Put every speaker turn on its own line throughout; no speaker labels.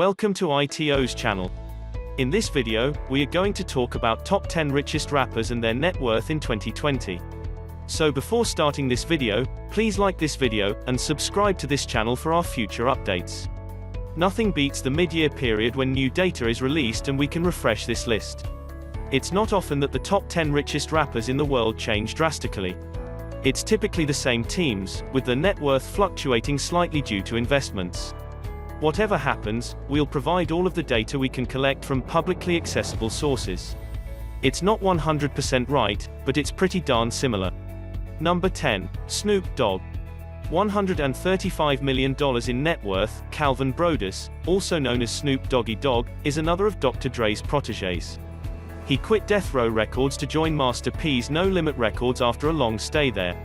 Welcome to ITO's channel. In this video, we are going to talk about top 10 richest rappers and their net worth in 2020. So before starting this video, please like this video, and subscribe to this channel for our future updates. Nothing beats the mid-year period when new data is released and we can refresh this list. It's not often that the top 10 richest rappers in the world change drastically. It's typically the same teams, with the net worth fluctuating slightly due to investments. Whatever happens, we'll provide all of the data we can collect from publicly accessible sources. It's not 100% right, but it's pretty darn similar. Number 10. Snoop Dogg. $135 million in net worth. Calvin Brodus, also known as Snoop Doggy Dogg, is another of Dr. Dre's protégés. He quit Death Row Records to join Master P's No Limit Records after a long stay there.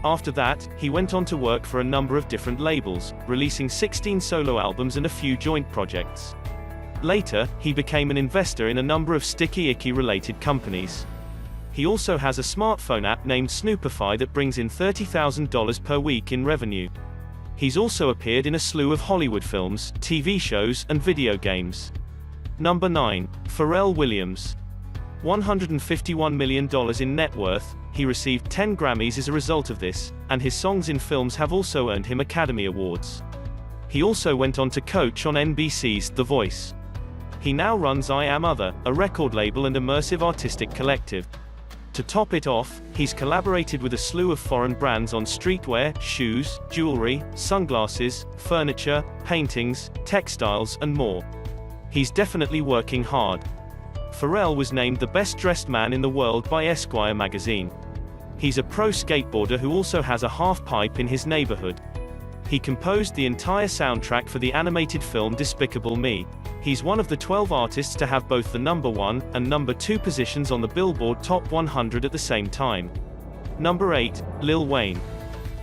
After that, he went on to work for a number of different labels, releasing 16 solo albums and a few joint projects. Later, he became an investor in a number of Sticky Icky related companies. He also has a smartphone app named Snoopify that brings in $30,000 per week in revenue. He's also appeared in a slew of Hollywood films, TV shows, and video games. Number 9. Pharrell Williams. $151 million in net worth. He received 10 Grammys as a result of this, and his songs in films have also earned him Academy Awards. He also went on to coach on NBC's The Voice. He now runs I Am Other, a record label and immersive artistic collective. To top it off, he's collaborated with a slew of foreign brands on streetwear, shoes, jewelry, sunglasses, furniture, paintings, textiles, and more. He's definitely working hard. Pharrell was named the best-dressed man in the world by Esquire magazine. He's a pro skateboarder who also has a half-pipe in his neighborhood. He composed the entire soundtrack for the animated film Despicable Me. He's one of the 12 artists to have both the number 1 and number 2 positions on the Billboard Top 100 at the same time. Number 8. Lil Wayne.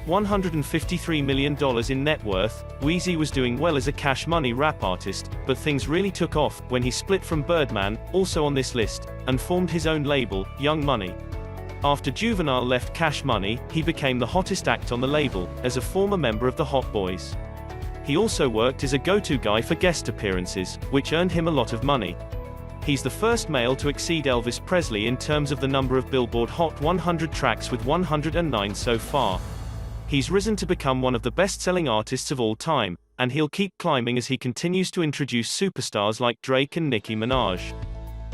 $153 million in net worth. Weezy was doing well as a Cash Money rap artist, but things really took off when he split from Birdman, also on this list, and formed his own label, Young Money. After Juvenile left Cash Money, he became the hottest act on the label, as a former member of the Hot Boys. He also worked as a go-to guy for guest appearances, which earned him a lot of money. He's the first male to exceed Elvis Presley in terms of the number of Billboard Hot 100 tracks with 109 so far. He's risen to become one of the best-selling artists of all time, and he'll keep climbing as he continues to introduce superstars like Drake and Nicki Minaj.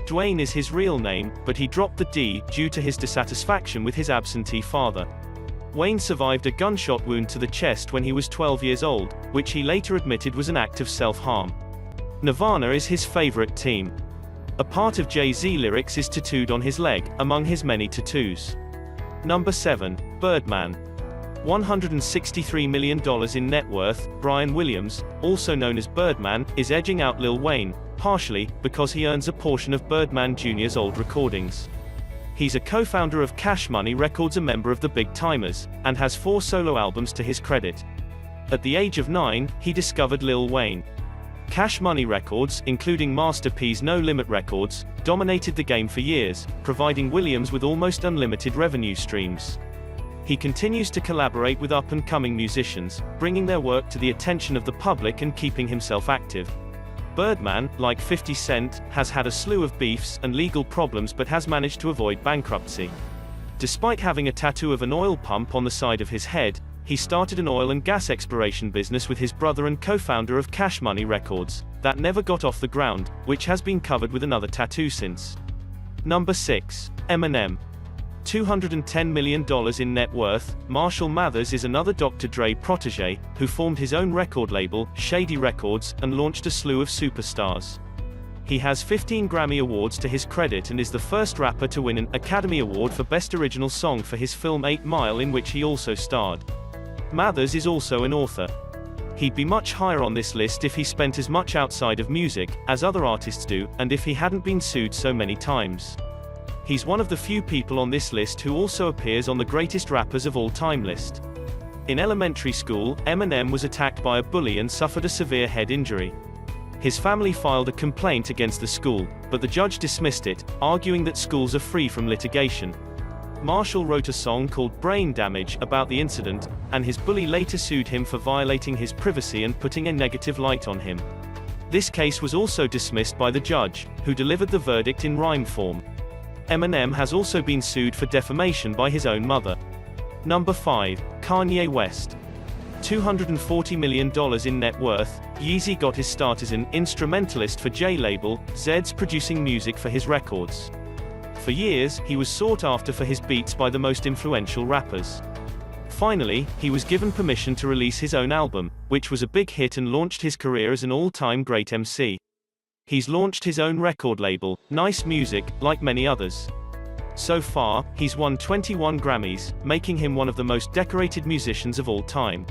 Dwayne is his real name, but he dropped the D due to his dissatisfaction with his absentee father. Wayne survived a gunshot wound to the chest when he was 12 years old, which he later admitted was an act of self-harm. Nirvana is his favorite team. A part of Jay-Z lyrics is tattooed on his leg, among his many tattoos. Number 7. Birdman. $163 million in net worth. Brian Williams, also known as Birdman, is edging out Lil Wayne, partially because he earns a portion of Birdman Jr.'s old recordings. He's a co-founder of Cash Money Records, a member of the Big Timers, and has 4 solo albums to his credit. At the age of 9, he discovered Lil Wayne. Cash Money Records, including Master P's No Limit Records, dominated the game for years, providing Williams with almost unlimited revenue streams. He continues to collaborate with up-and-coming musicians, bringing their work to the attention of the public and keeping himself active. Birdman, like 50 Cent, has had a slew of beefs and legal problems but has managed to avoid bankruptcy. Despite having a tattoo of an oil pump on the side of his head, he started an oil and gas exploration business with his brother and co-founder of Cash Money Records, that never got off the ground, which has been covered with another tattoo since. Number 6. Eminem. $210 million in net worth. Marshall Mathers is another Dr. Dre protégé, who formed his own record label, Shady Records, and launched a slew of superstars. He has 15 Grammy Awards to his credit and is the first rapper to win an Academy Award for Best Original Song for his film 8 Mile, in which he also starred. Mathers is also an author. He'd be much higher on this list if he spent as much outside of music, as other artists do, and if he hadn't been sued so many times. He's one of the few people on this list who also appears on the Greatest Rappers of All Time list. In elementary school, Eminem was attacked by a bully and suffered a severe head injury. His family filed a complaint against the school, but the judge dismissed it, arguing that schools are free from litigation. Marshall wrote a song called Brain Damage about the incident, and his bully later sued him for violating his privacy and putting a negative light on him. This case was also dismissed by the judge, who delivered the verdict in rhyme form. Eminem has also been sued for defamation by his own mother. Number 5. Kanye West. $240 million in net worth, Yeezy got his start as an instrumentalist for J-Label, Zed's producing music for his records. For years, he was sought after for his beats by the most influential rappers. Finally, he was given permission to release his own album, which was a big hit and launched his career as an all-time great MC. He's launched his own record label, Nice Music, like many others. So far, he's won 21 Grammys, making him one of the most decorated musicians of all time.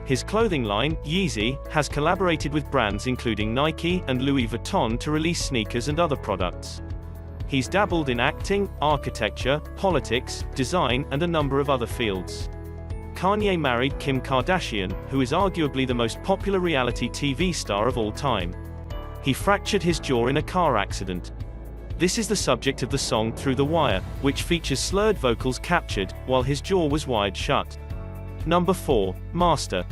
His clothing line, Yeezy, has collaborated with brands including Nike and Louis Vuitton to release sneakers and other products. He's dabbled in acting, architecture, politics, design, and a number of other fields. Kanye married Kim Kardashian, who is arguably the most popular reality TV star of all time. He fractured his jaw in a car accident. This is the subject of the song Through the Wire, which features slurred vocals captured, while his jaw was wired shut. Number 4. Master.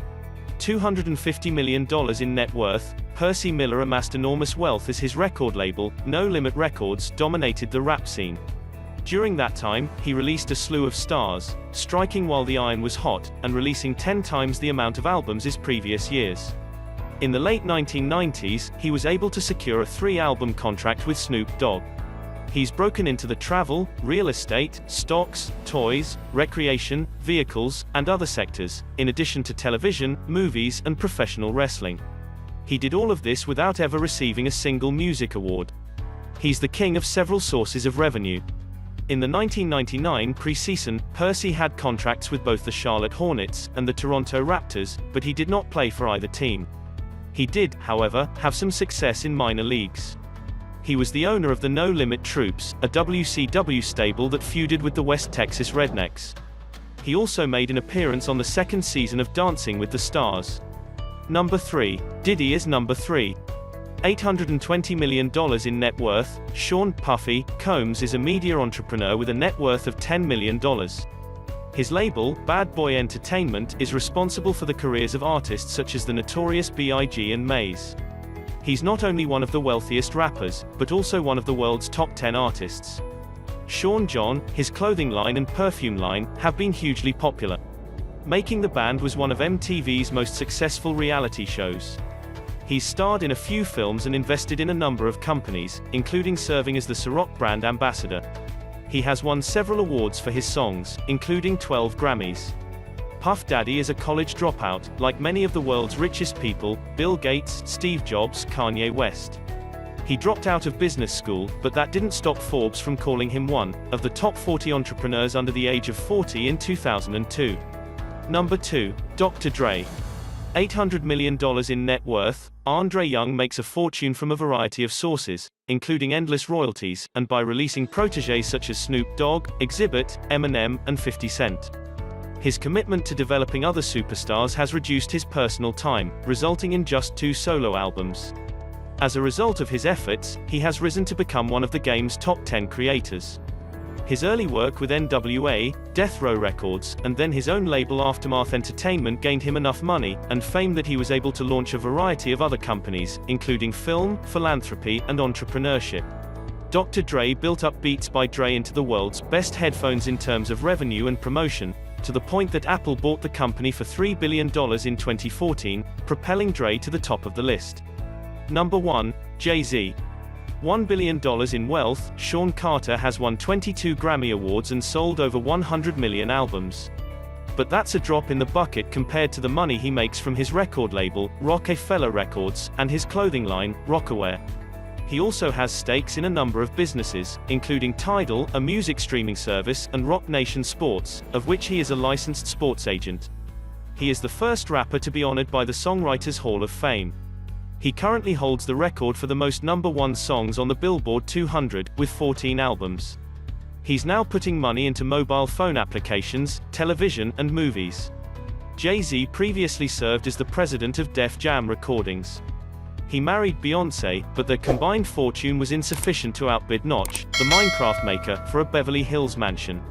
$250 million in net worth, Percy Miller amassed enormous wealth as his record label, No Limit Records, dominated the rap scene. During that time, he released a slew of stars, striking while the iron was hot, and releasing 10 times the amount of albums as previous years. In the late 1990s, he was able to secure a 3-album contract with Snoop Dogg. He's broken into the travel, real estate, stocks, toys, recreation, vehicles, and other sectors, in addition to television, movies, and professional wrestling. He did all of this without ever receiving a single music award. He's the king of several sources of revenue. In the 1999 preseason, Percy had contracts with both the Charlotte Hornets and the Toronto Raptors, but he did not play for either team. He did, however, have some success in minor leagues. He was the owner of the No Limit Troops, a WCW stable that feuded with the West Texas Rednecks. He also made an appearance on the second season of Dancing with the Stars. Number 3. Diddy is number 3. $820 million in net worth, Sean "Puffy" Combs is a media entrepreneur with a net worth of $10 million. His label, Bad Boy Entertainment, is responsible for the careers of artists such as the Notorious B.I.G. and Maze. He's not only one of the wealthiest rappers, but also one of the world's top 10 artists. Sean John, his clothing line and perfume line, have been hugely popular. Making the Band was one of MTV's most successful reality shows. He's starred in a few films and invested in a number of companies, including serving as the Ciroc brand ambassador. He has won several awards for his songs, including 12 Grammys. Puff Daddy is a college dropout, like many of the world's richest people, Bill Gates, Steve Jobs, Kanye West. He dropped out of business school, but that didn't stop Forbes from calling him one of the top 40 entrepreneurs under the age of 40 in 2002. Number 2. Dr. Dre. $800 million in net worth, Andre Young makes a fortune from a variety of sources, including endless royalties, and by releasing protégés such as Snoop Dogg, Exhibit, Eminem, and 50 Cent. His commitment to developing other superstars has reduced his personal time, resulting in just 2 solo albums. As a result of his efforts, he has risen to become one of the game's top 10 creators. His early work with NWA, Death Row Records, and then his own label Aftermath Entertainment gained him enough money and fame that he was able to launch a variety of other companies, including film, philanthropy, and entrepreneurship. Dr. Dre built up Beats by Dre into the world's best headphones in terms of revenue and promotion, to the point that Apple bought the company for $3 billion in 2014, propelling Dre to the top of the list. Number 1. Jay-Z. $1 billion in wealth, Sean Carter has won 22 Grammy Awards and sold over 100 million albums. But that's a drop in the bucket compared to the money he makes from his record label, Rockefeller Records, and his clothing line, Rocawear. He also has stakes in a number of businesses, including Tidal, a music streaming service, and Roc Nation Sports, of which he is a licensed sports agent. He is the first rapper to be honored by the Songwriters Hall of Fame. He currently holds the record for the most number 1 songs on the Billboard 200, with 14 albums. He's now putting money into mobile phone applications, television, and movies. Jay-Z previously served as the president of Def Jam Recordings. He married Beyoncé, but their combined fortune was insufficient to outbid Notch, the Minecraft maker, for a Beverly Hills mansion.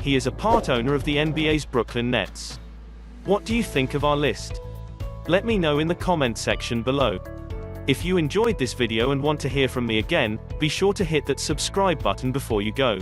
He is a part owner of the NBA's Brooklyn Nets. What do you think of our list? Let me know in the comment section below. If you enjoyed this video and want to hear from me again, be sure to hit that subscribe button before you go.